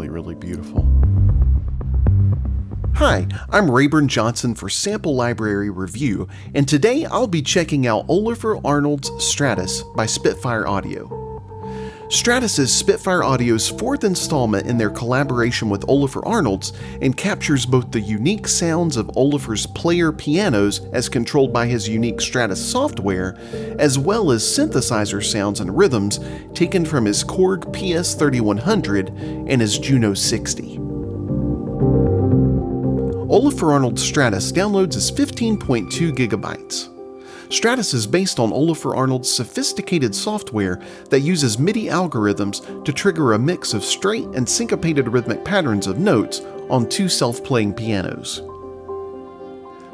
Really beautiful. Hi, I'm Raborn Johnson for Sample Library Review, and today I'll be checking out Olafur Arnalds Stratus by Spitfire Audio. Stratus is Spitfire Audio's fourth installment in their collaboration with Olafur Arnalds and captures both the unique sounds of Olafur's player pianos as controlled by his unique Stratus software, as well as synthesizer sounds and rhythms taken from his Korg PS-3100 and his Juno-60. Olafur Arnalds Stratus downloads as 15.2 gigabytes. Stratus is based on Olafur Arnalds' sophisticated software that uses MIDI algorithms to trigger a mix of straight and syncopated rhythmic patterns of notes on two self-playing pianos.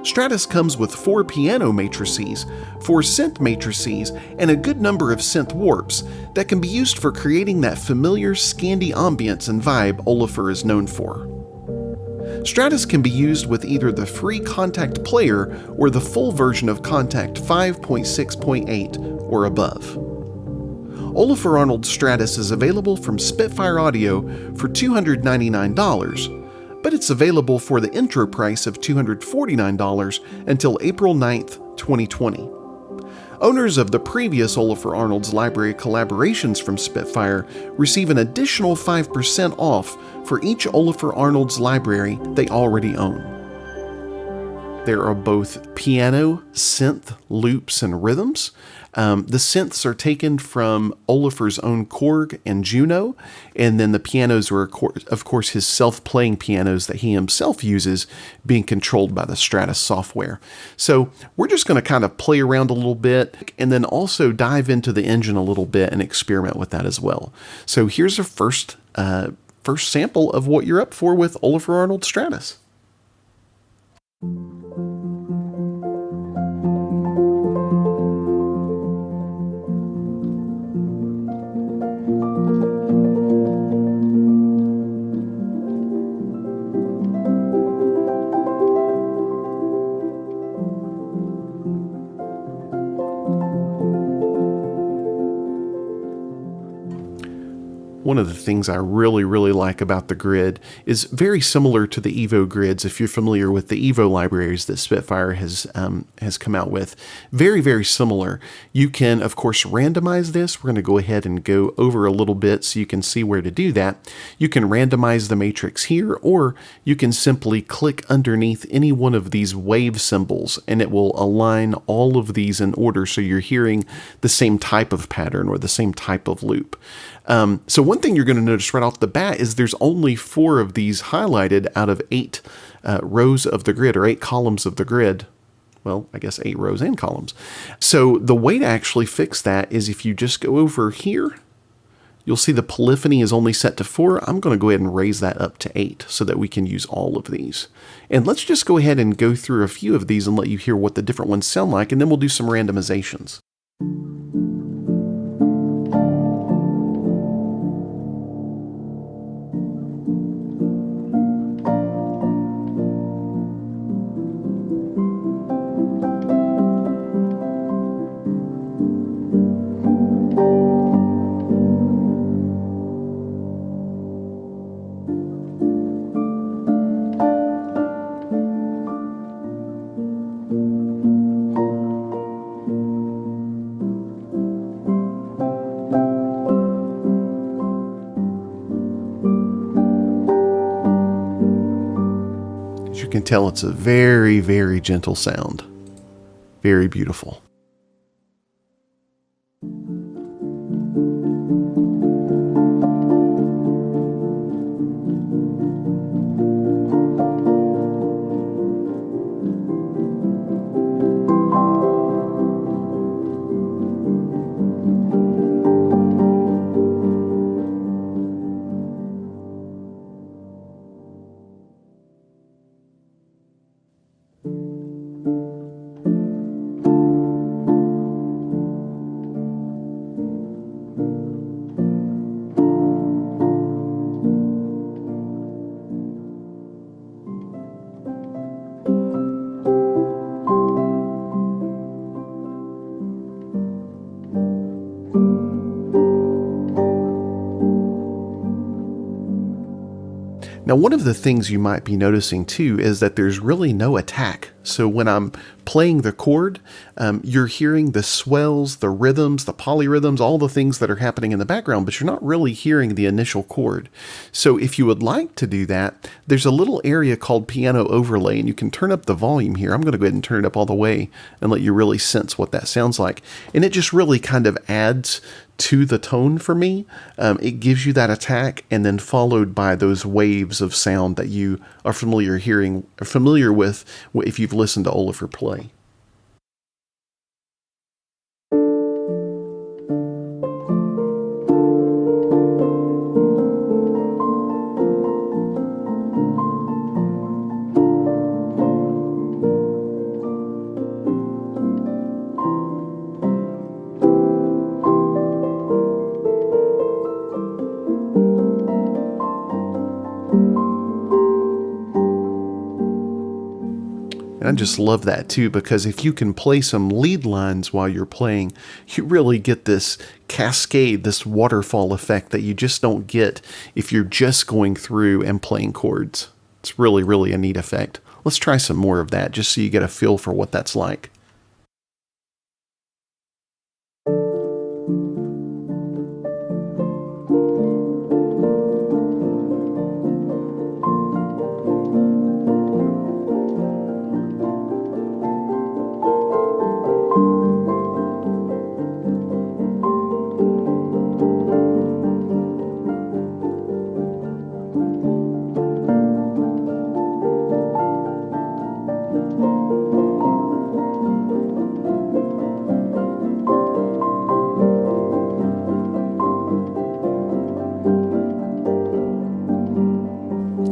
Stratus comes with 4 piano matrices, 4 synth matrices, and a good number of synth warps that can be used for creating that familiar Scandi ambience and vibe Olafur is known for. Stratus can be used with either the free Kontakt player or the full version of Kontakt 5.6.8 or above. Olafur Arnalds Stratus is available from Spitfire Audio for $299, but it's available for the intro price of $249 until April 9th, 2020. Owners of the previous Olafur Arnalds library collaborations from Spitfire receive an additional 5% off for each Olafur Arnalds library they already own. There are both piano, synth, loops, and rhythms. The synths are taken from Olafur's own Korg and Juno, and then the pianos are, of course, his self-playing pianos that he himself uses, being controlled by the Stratus software. So we're just going to kind of play around a little bit, and then also dive into the engine a little bit and experiment with that as well. So here's a first sample of what you're up for with Olafur Arnalds Stratus. One of the things I really like about the grid is very similar to the Evo grids. If you're familiar with the Evo libraries that Spitfire has come out with, very similar. You can, of course, randomize this. We're going to go ahead and go over a little bit so you can see where to do that. You can randomize the matrix here, or you can simply click underneath any one of these wave symbols, and it will align all of these in order so you're hearing the same type of pattern or the same type of loop. So one thing you're going to notice right off the bat is there's only 4 of these highlighted out of 8 rows of the grid, or 8 columns of the grid. Well, I guess 8 rows and columns. So the way to actually fix that is if you just go over here, you'll see the polyphony is only set to 4. I'm going to go ahead and raise that up to 8 so that we can use all of these. And let's just go ahead and go through a few of these and let you hear what the different ones sound like, and then we'll do some randomizations. As you can tell, it's a very, very gentle sound. Very beautiful. Now, one of the things you might be noticing too is that there's really no attack. So when I'm playing the chord, you're hearing the swells, the rhythms, the polyrhythms, all the things that are happening in the background, but you're not really hearing the initial chord. So if you would like to do that, there's a little area called piano overlay, and you can turn up the volume here. I'm going to go ahead and turn it up all the way and let you really sense what that sounds like. And it just really kind of adds to the tone for me. It gives you that attack, and then followed by those waves of sound that you are familiar with if you've listened to Olafur play. And I just love that too, because if you can play some lead lines while you're playing, you really get this cascade, this waterfall effect that you just don't get if you're just going through and playing chords. It's really, really a neat effect. Let's try some more of that just so you get a feel for what that's like.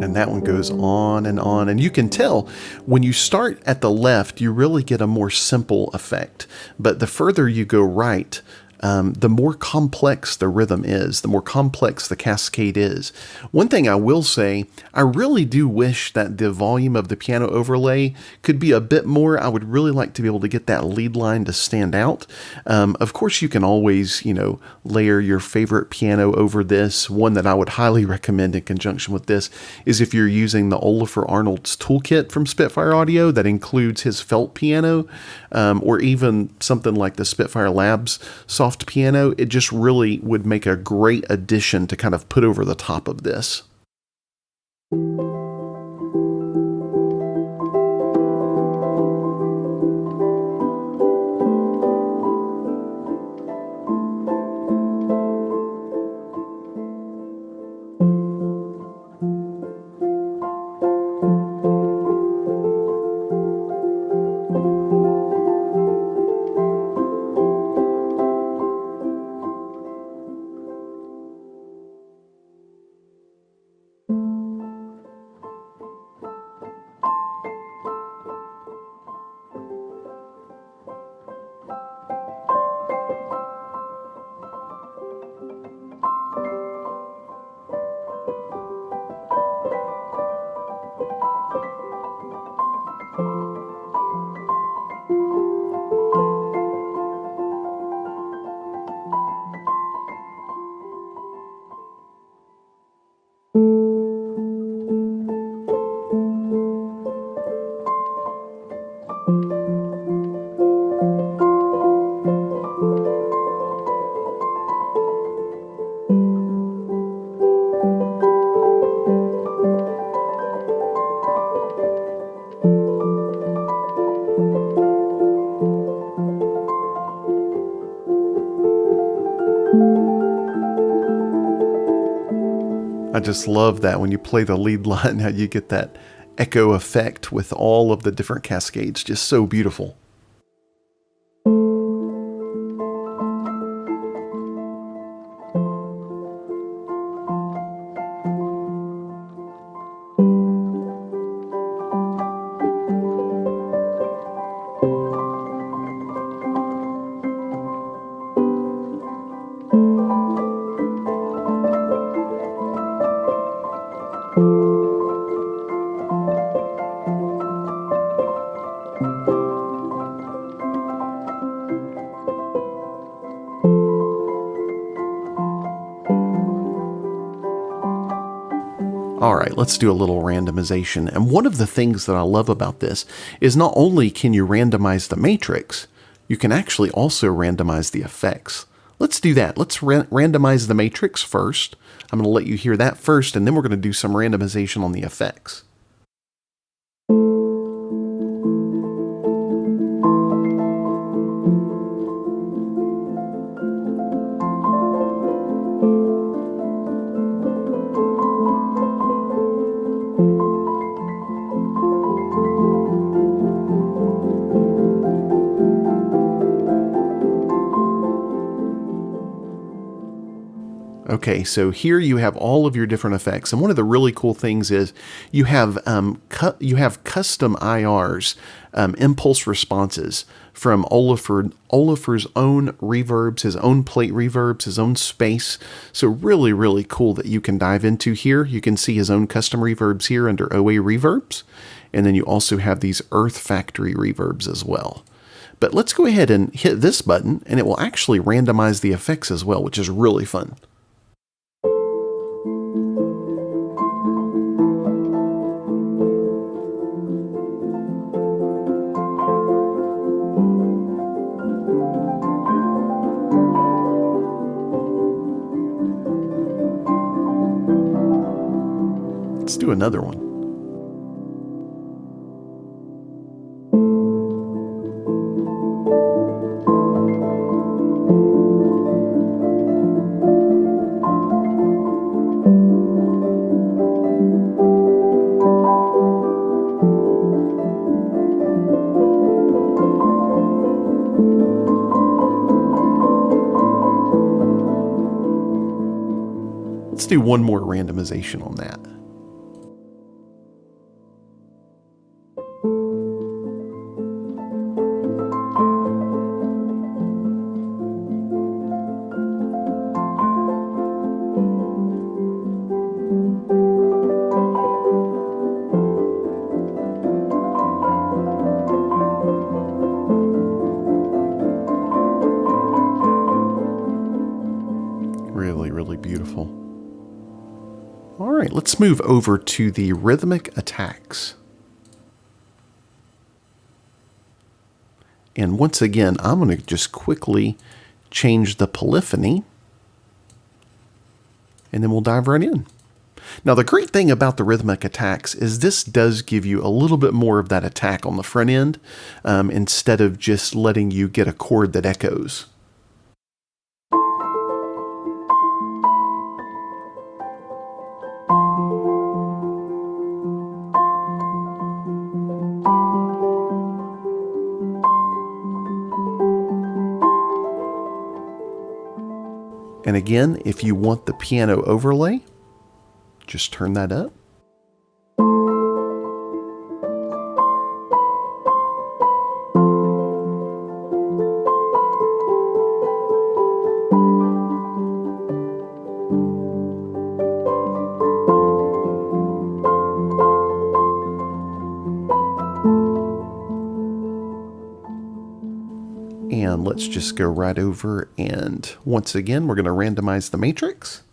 And that one goes on, and you can tell when you start at the left, you really get a more simple effect, but the further you go right, the more complex the rhythm is, the more complex the cascade is. One thing I will say, I really do wish that the volume of the piano overlay could be a bit more. I would really like to be able to get that lead line to stand out. Of course, you can always, layer your favorite piano over this. One that I would highly recommend in conjunction with this is if you're using the Olafur Arnalds toolkit from Spitfire Audio that includes his felt piano, or even something like the Spitfire Labs soft piano. It just really would make a great addition to kind of put over the top of this. just love that when you play the lead line, how you get that echo effect with all of the different cascades. Just so beautiful. All right, let's do a little randomization. And one of the things that I love about this is not only can you randomize the matrix, you can actually also randomize the effects. Let's do that. Let's randomize the matrix first. I'm going to let you hear that first, and then we're going to do some randomization on the effects. Okay, so here you have all of your different effects, and one of the really cool things is you have custom IRs, impulse responses from Olafur's own reverbs, his own plate reverbs, his own space. So really, really cool that you can dive into here. You can see his own custom reverbs here under OA reverbs, and then you also have these Earth Factory reverbs as well. But let's go ahead and hit this button, and it will actually randomize the effects as well, which is really fun. Let's do another one. Let's do one more randomization on that. Really, really beautiful. All right, let's move over to the rhythmic attacks. And once again, I'm going to just quickly change the polyphony, and then we'll dive right in. Now, the great thing about the rhythmic attacks is this does give you a little bit more of that attack on the front end, instead of just letting you get a chord that echoes. And again, if you want the piano overlay, just turn that up. And let's just go right over, and once again, we're going to randomize the matrix.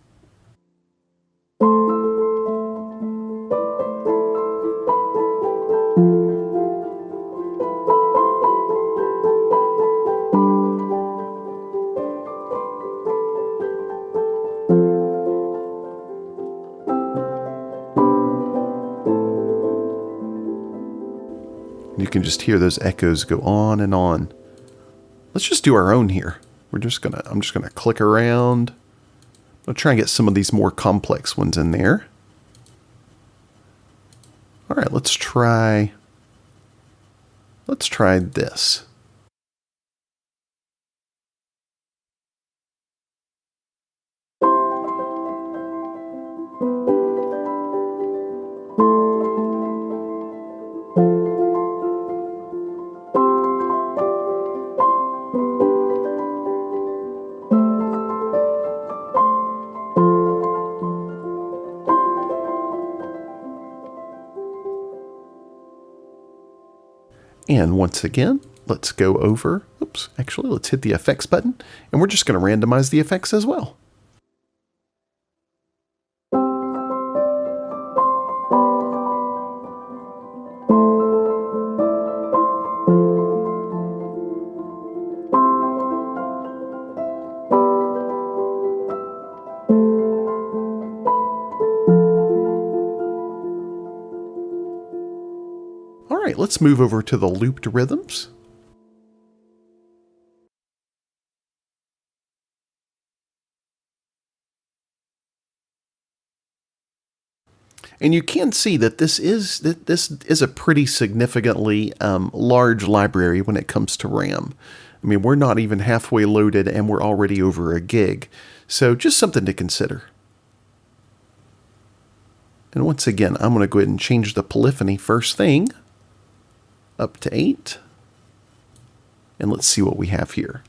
You can just hear those echoes go on and on. Let's just do our own here. I'm just gonna click around. I'm I'll try and get some of these more complex ones in there. All right, let's try this. And once again, let's go over, actually let's hit the effects button, and we're just going to randomize the effects as well. All right, let's move over to the looped rhythms. And you can see that this is a pretty significantly large library when it comes to RAM. I mean, we're not even halfway loaded and we're already over a gig. So just something to consider. And once again, I'm going to go ahead and change the polyphony first thing up to 8. And let's see what we have here.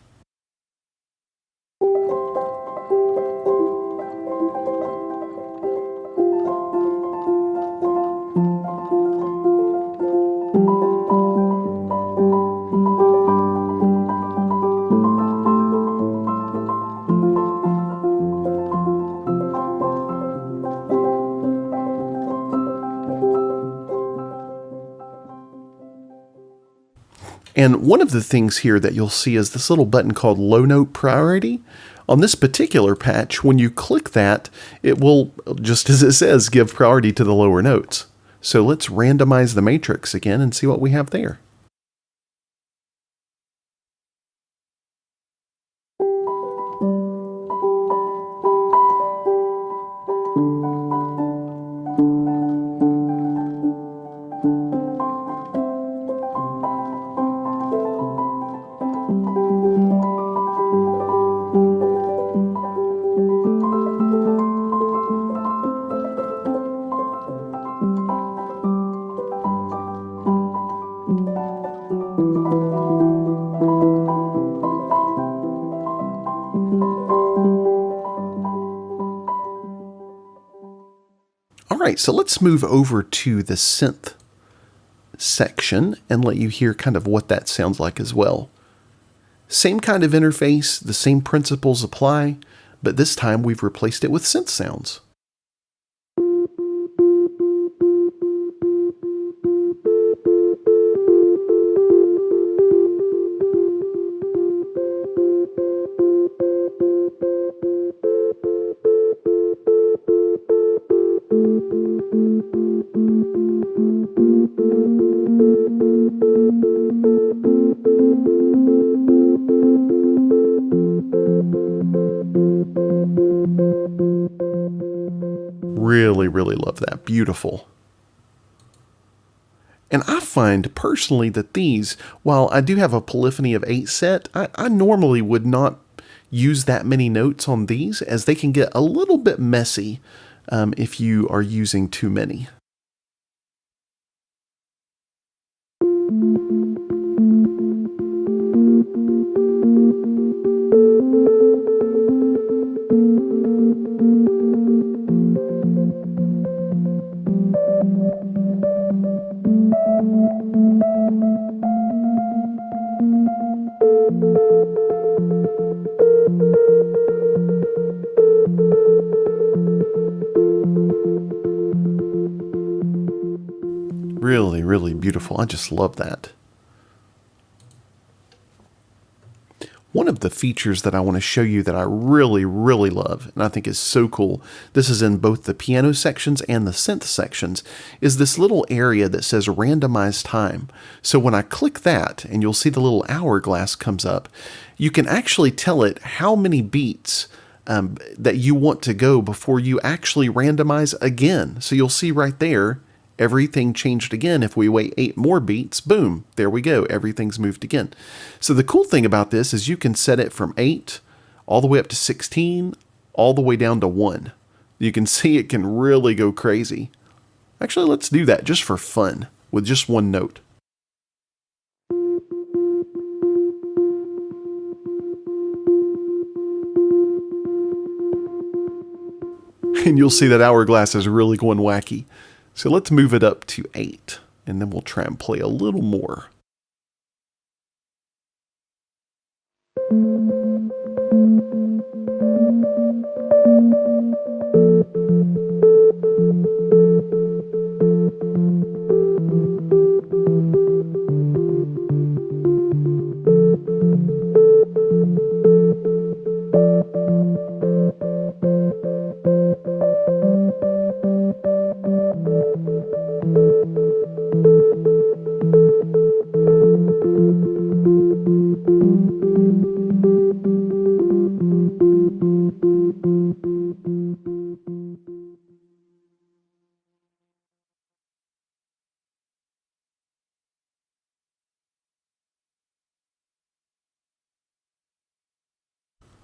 And one of the things here that you'll see is this little button called Low Note Priority. On this particular patch, when you click that, it will, just as it says, give priority to the lower notes. So let's randomize the matrix again and see what we have there. Alright, so let's move over to the synth section and let you hear kind of what that sounds like as well. Same kind of interface, the same principles apply, but this time we've replaced it with synth sounds. Really love that. Beautiful. And I find personally that these, while I do have a polyphony of 8 set, I normally would not use that many notes on these, as they can get a little bit messy if you are using too many. Really beautiful. I just love that. One of the features that I want to show you that I really love, and I think is so cool, this is in both the piano sections and the synth sections, is this little area that says randomized time. So when I click that, and you'll see the little hourglass comes up, you can actually tell it how many beats that you want to go before you actually randomize again. So you'll see right there, everything changed again. If we wait 8 more beats, boom, there we go. Everything's moved again. So the cool thing about this is you can set it from 8 all the way up to 16, all the way down to 1. You can see it can really go crazy. Actually, let's do that just for fun with just one note. And you'll see that hourglass is really going wacky. So let's move it up to 8, and then we'll try and play a little more.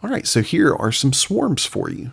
All right, so here are some swarms for you.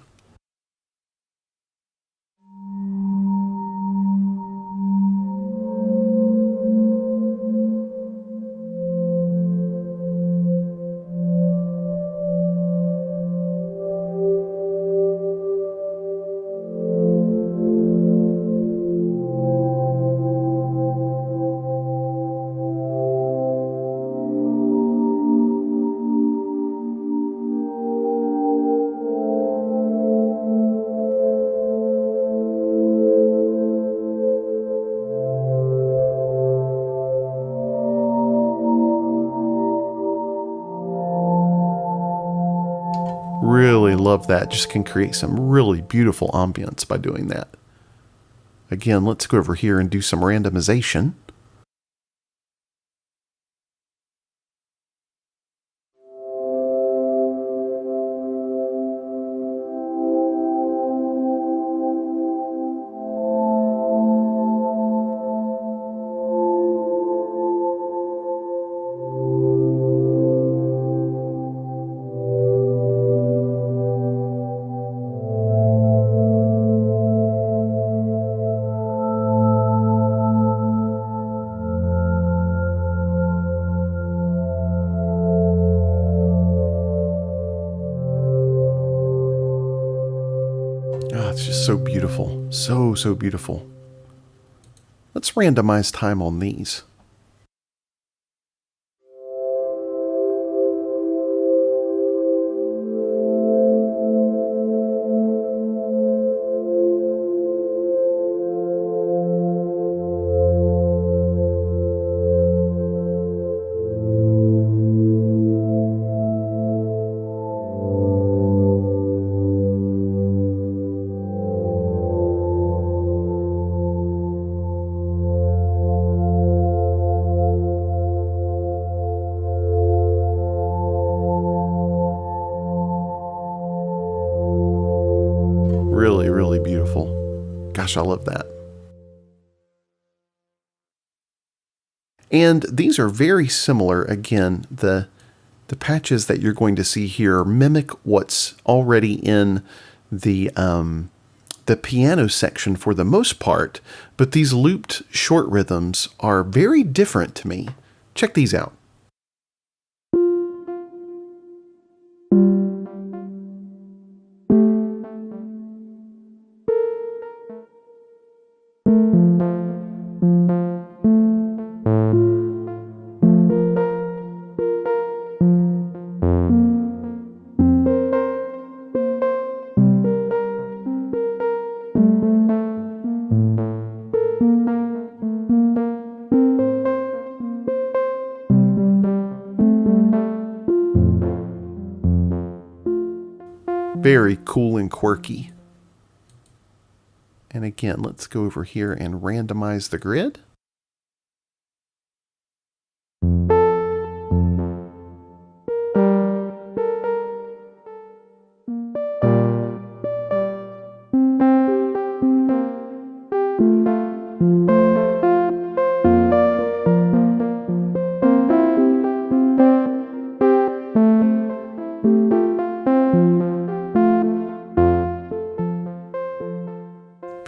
Really love that. Just can create some really beautiful ambience by doing that. Again, let's go over here and do some randomization. Oh, it's just so beautiful. So beautiful. Let's randomize time on these. Really beautiful. Gosh, I love that. And these are very similar. Again, the patches that you're going to see here mimic what's already in the piano section for the most part, but these looped short rhythms are very different to me. Check these out. Very cool and quirky. And again, let's go over here and randomize the grid.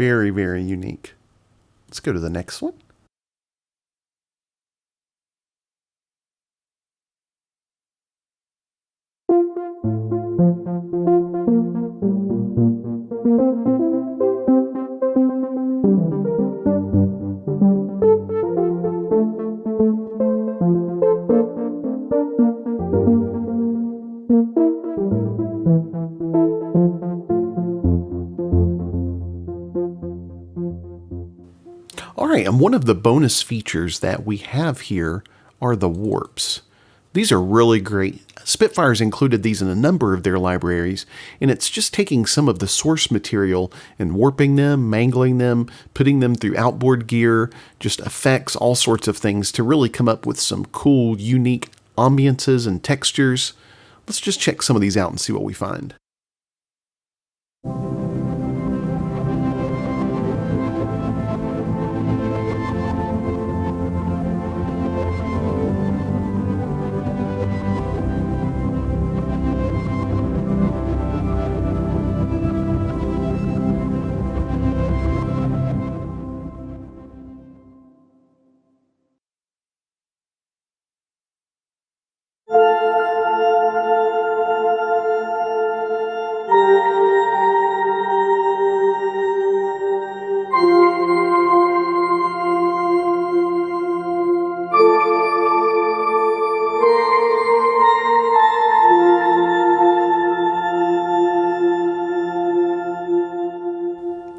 Very, very unique. Let's go to the next one. All right, and one of the bonus features that we have here are the warps. These are really great. Spitfire's included these in a number of their libraries, and it's just taking some of the source material and warping them, mangling them, putting them through outboard gear, just effects, all sorts of things to really come up with some cool, unique ambiances and textures. Let's just check some of these out and see what we find.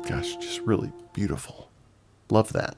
Gosh, just really beautiful. Love that.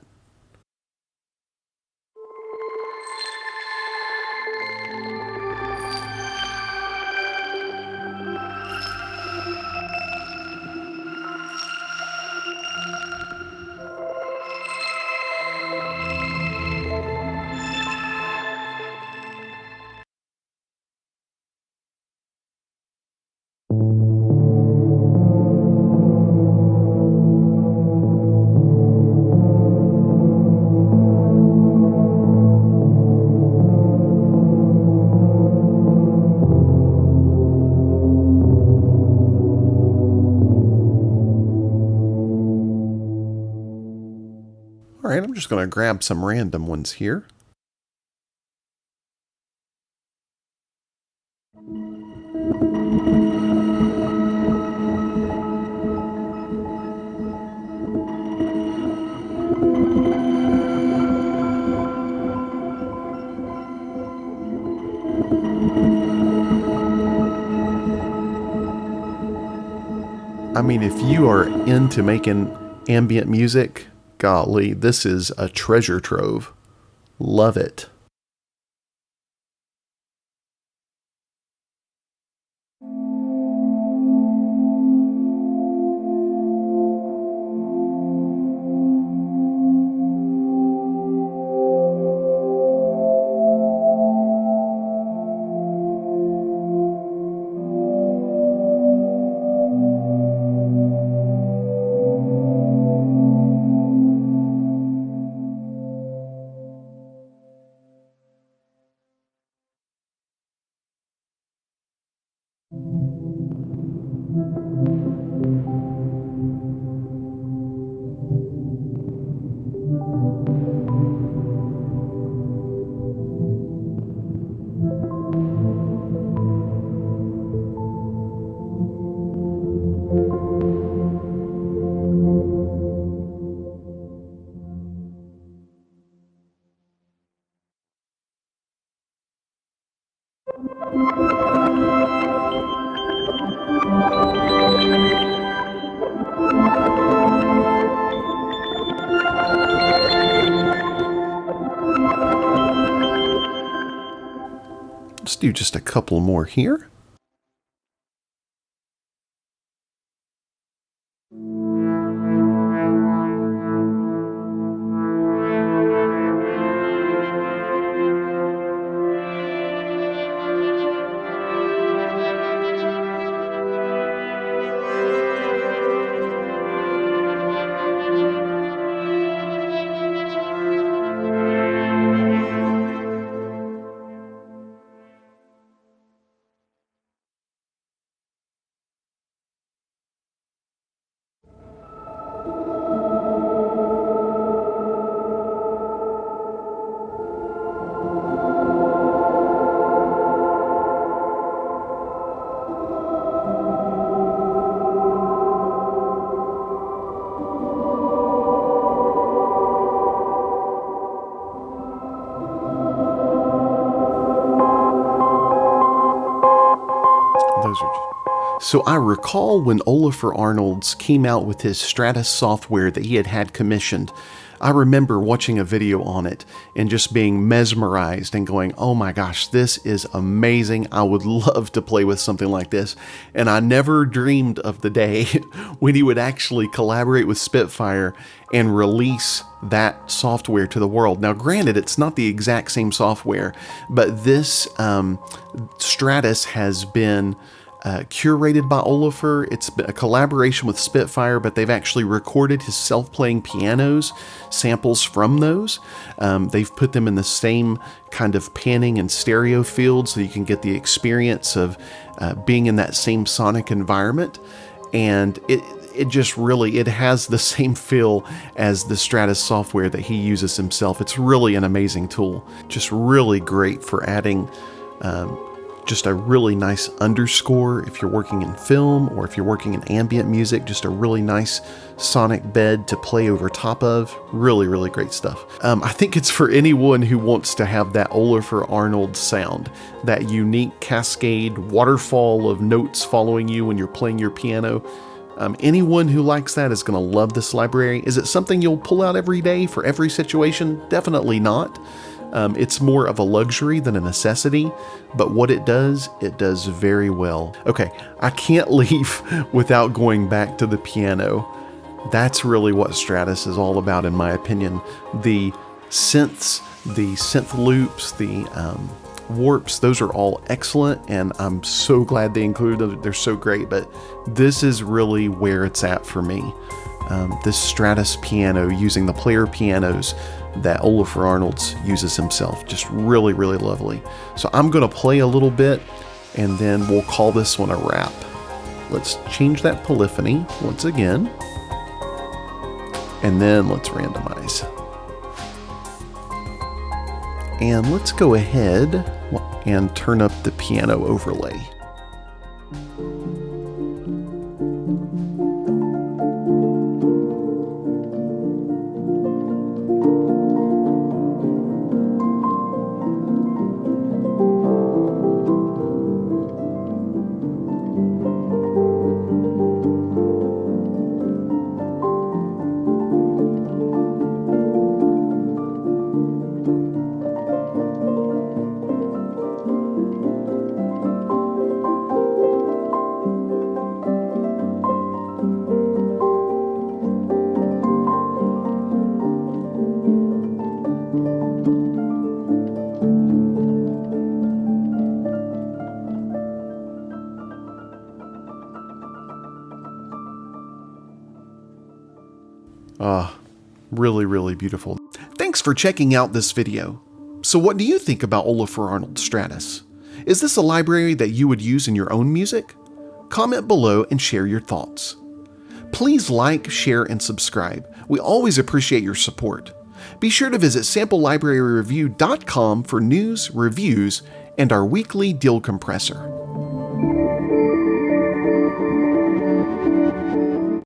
All right, I'm just going to grab some random ones here. I mean, if you are into making ambient music, golly, this is a treasure trove. Love it. Let's do just a couple more here. So I recall when Olafur Arnalds came out with his Stratus software that he had commissioned, I remember watching a video on it and just being mesmerized and going, oh my gosh, this is amazing. I would love to play with something like this. And I never dreamed of the day when he would actually collaborate with Spitfire and release that software to the world. Now, granted, it's not the exact same software, but this Stratus has been curated by Olafur. It's been a collaboration with Spitfire, but they've actually recorded his self-playing pianos, samples from those. They've put them in the same kind of panning and stereo field so you can get the experience of being in that same sonic environment. And it just really, it has the same feel as the Stratus software that he uses himself. It's really an amazing tool. Just really great for adding just a really nice underscore if you're working in film or if you're working in ambient music, just a really nice sonic bed to play over top of. Really, really great stuff. I think it's for anyone who wants to have that Olafur Arnalds sound, that unique cascade waterfall of notes following you when you're playing your piano. Anyone who likes that is going to love this library. Is it something you'll pull out every day for every situation? Definitely not. It's more of a luxury than a necessity, but what it does very well. Okay, I can't leave without going back to the piano. That's really what Stratus is all about, in my opinion. The synths, the synth loops, the warps, those are all excellent, and I'm so glad they included them. They're so great, but this is really where it's at for me. This Stratus piano using the player pianos that Olafur Arnalds uses himself. Just really, really lovely. So I'm going to play a little bit and then we'll call this one a wrap. Let's change that polyphony once again. And then let's randomize. And let's go ahead and turn up the piano overlay. Really, really beautiful. Thanks for checking out this video. So what do you think about Olafur Arnalds Stratus? Is this a library that you would use in your own music? Comment below and share your thoughts. Please like, share, and subscribe. We always appreciate your support. Be sure to visit samplelibraryreview.com for news, reviews, and our weekly deal compressor.